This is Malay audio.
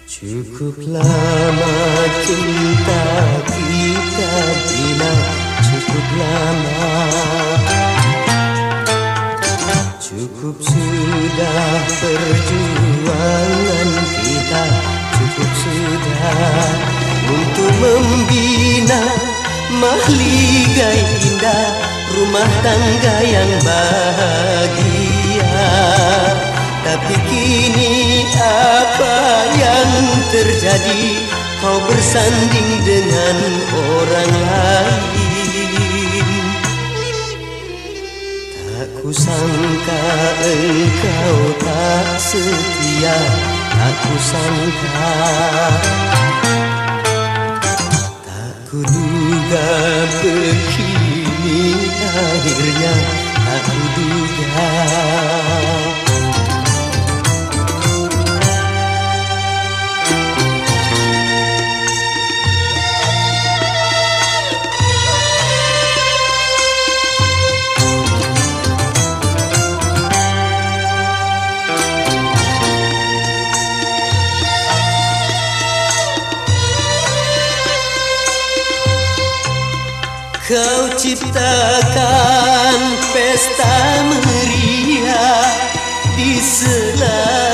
Cukup lama cinta kita bina, cukup lama. Cukup sudah perjuangan kita, cukup sudah untuk membina mahligai indah, rumah tangga yang bahagia. Tapi kini apa yang terjadi? Kau bersanding dengan orang lain. Tak kusangka engkau tak setia, tak kusangka. Tak kuduga begini akhirnya, tak kuduga. Kau ciptakan pesta meriah di sela